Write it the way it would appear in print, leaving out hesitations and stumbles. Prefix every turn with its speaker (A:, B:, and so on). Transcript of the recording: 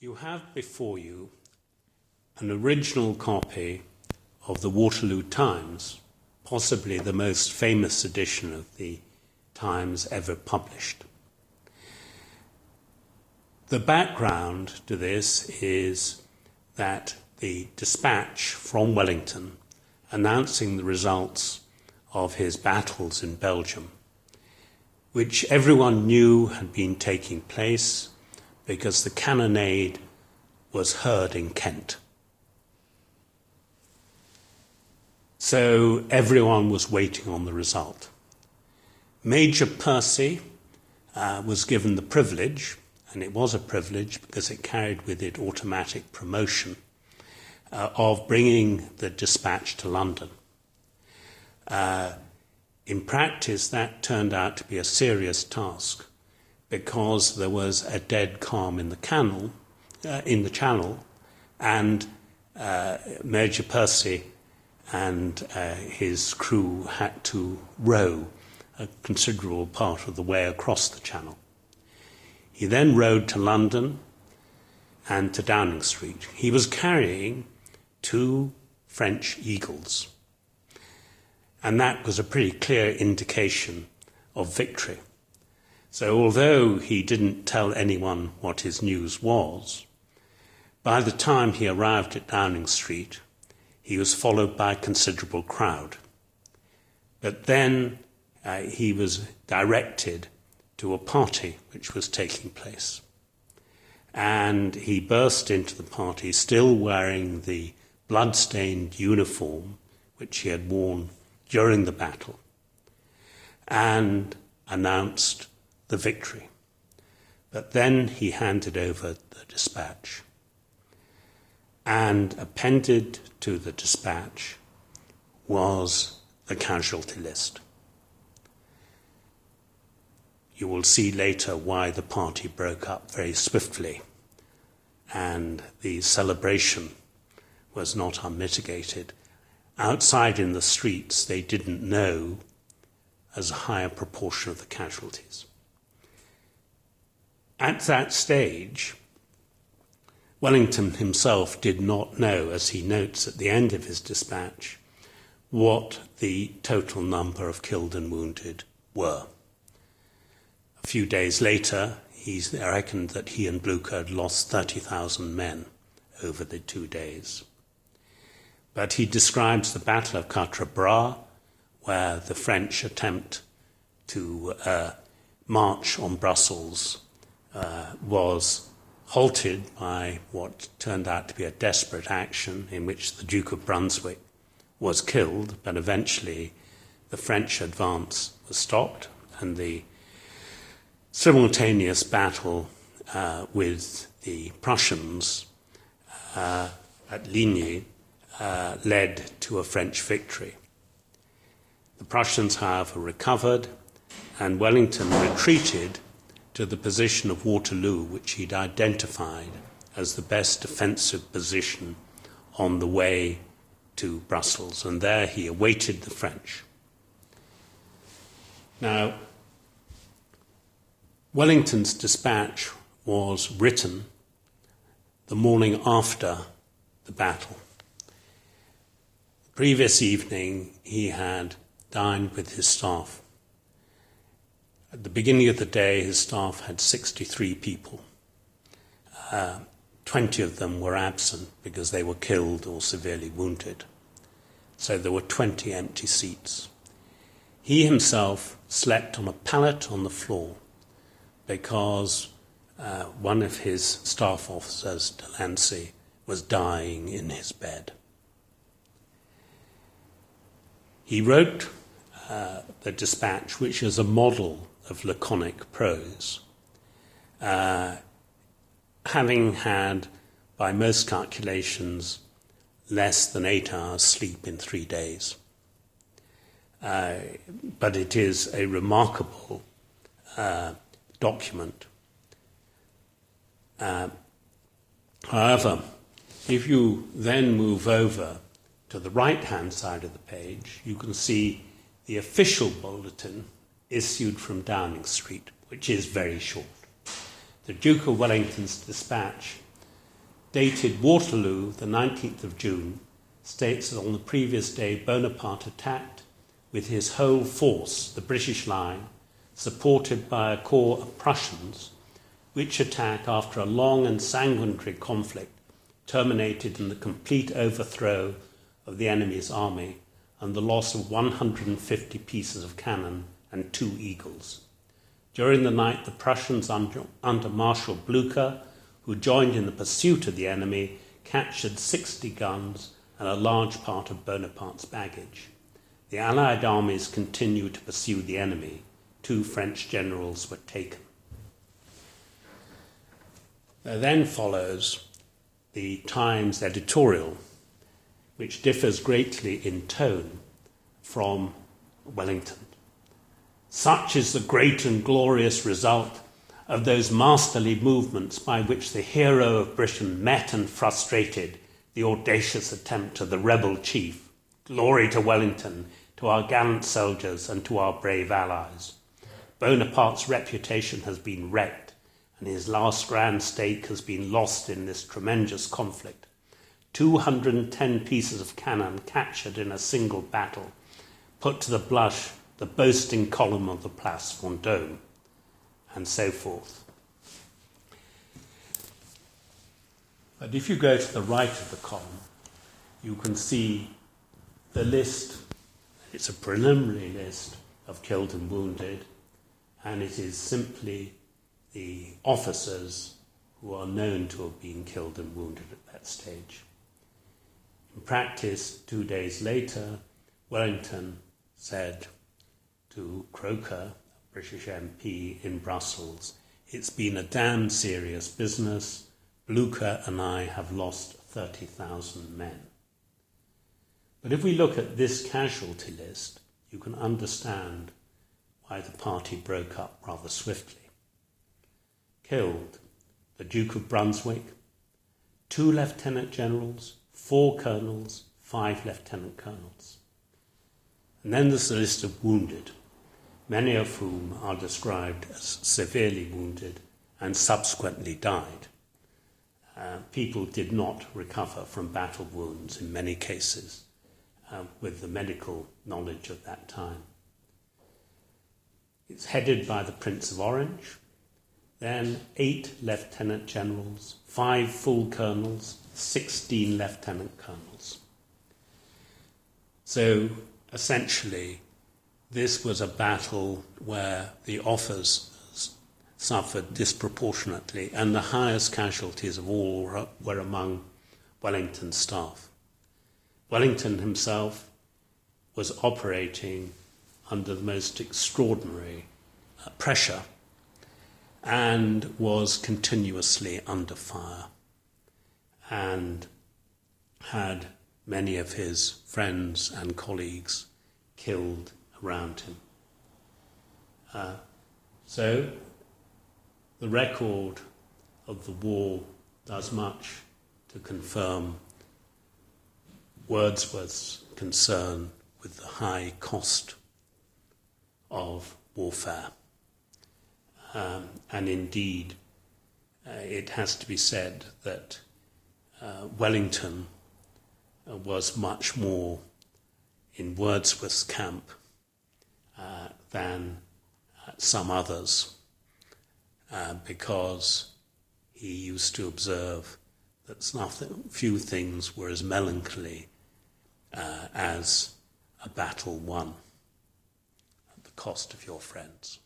A: You have before you an original copy of the Waterloo Times, possibly the most famous edition of the Times ever published. The background to this is that the dispatch from Wellington announcing the results of his battles in Belgium, which everyone knew had been taking place because the cannonade was heard in Kent. So everyone was waiting on the result. Major Percy was given the privilege, and it was a privilege because it carried with it automatic promotion, of bringing the dispatch to London. In practice, that turned out to be a serious task because there was a dead calm in the channel, and Major Percy and his crew had to row a considerable part of the way across the channel. He then rowed to London and to Downing Street. He was carrying 2 French eagles, and that was a pretty clear indication of victory. So although he didn't tell anyone what his news was, by the time he arrived at Downing Street, he was followed by a considerable crowd. But then he was directed to a party which was taking place. And he burst into the party, still wearing the blood-stained uniform which he had worn during the battle, and announced the victory. But then he handed over the dispatch. And appended to the dispatch was the casualty list. You will see later why the party broke up very swiftly, and the celebration was not unmitigated. Outside in the streets, they didn't know as a higher proportion of the casualties. At that stage, Wellington himself did not know, as he notes at the end of his dispatch, what the total number of killed and wounded were. A few days later, he reckoned that he and Blucher had lost 30,000 men over the 2 days. But he describes the Battle of Quatre Bras, where the French attempt to march on Brussels was halted by what turned out to be a desperate action in which the Duke of Brunswick was killed, but eventually the French advance was stopped, and the simultaneous battle with the Prussians at Ligny led to a French victory. The Prussians, however, recovered, and Wellington retreated to the position of Waterloo, which he'd identified as the best defensive position on the way to Brussels, and there he awaited the French. Now, Wellington's dispatch was written the morning after the battle. The previous evening, he had dined with his staff. At the beginning of the day, his staff had 63 people. 20 of them were absent because they were killed or severely wounded. So there were 20 empty seats. He himself slept on a pallet on the floor because one of his staff officers, Delancey, was dying in his bed. He wrote the dispatch, which is a model of laconic prose, having had, by most calculations, less than 8 hours sleep in 3 days. But it is a remarkable document. However, if you then move over to the right-hand side of the page, you can see the official bulletin issued from Downing Street, which is very short. The Duke of Wellington's dispatch dated Waterloo, the 19th of June, states that on the previous day Bonaparte attacked with his whole force the British line, supported by a corps of Prussians, which attack, after a long and sanguinary conflict, terminated in the complete overthrow of the enemy's army and the loss of 150 pieces of cannon and 2 eagles. During the night, the Prussians under Marshal Blucher, who joined in the pursuit of the enemy, captured 60 guns and a large part of Bonaparte's baggage. The Allied armies continued to pursue the enemy. 2 French generals were taken. There then follows the Times editorial, which differs greatly in tone from Wellington. Such is the great and glorious result of those masterly movements by which the hero of Britain met and frustrated the audacious attempt of the rebel chief. Glory to Wellington, to our gallant soldiers, and to our brave allies. Bonaparte's reputation has been wrecked, and his last grand stake has been lost in this tremendous conflict. 210 pieces of cannon captured in a single battle put to the blush the boasting column of the Place Vendôme, and so forth. But if you go to the right of the column, you can see the list. It's a preliminary list of killed and wounded, and it is simply the officers who are known to have been killed and wounded at that stage. In practice, 2 days later, Wellington said to Croker, a British MP in Brussels, "It's been a damn serious business. Blucher and I have lost 30,000 men." But if we look at this casualty list, you can understand why the party broke up rather swiftly. Killed: the Duke of Brunswick, 2 lieutenant generals, 4 colonels, 5 lieutenant colonels. And then there's the list of wounded, many of whom are described as severely wounded and subsequently died. People did not recover from battle wounds in many cases with the medical knowledge of that time. It's headed by the Prince of Orange, then 8 lieutenant generals, 5 full colonels, 16 lieutenant colonels. So essentially, this was a battle where the officers suffered disproportionately, and the highest casualties of all were among Wellington's staff. Wellington himself was operating under the most extraordinary pressure and was continuously under fire, and had many of his friends and colleagues killed around him. So the record of the war does much to confirm Wordsworth's concern with the high cost of warfare. And indeed, it has to be said that Wellington was much more in Wordsworth's camp than some others, because he used to observe that few things were as melancholy as a battle won at the cost of your friends.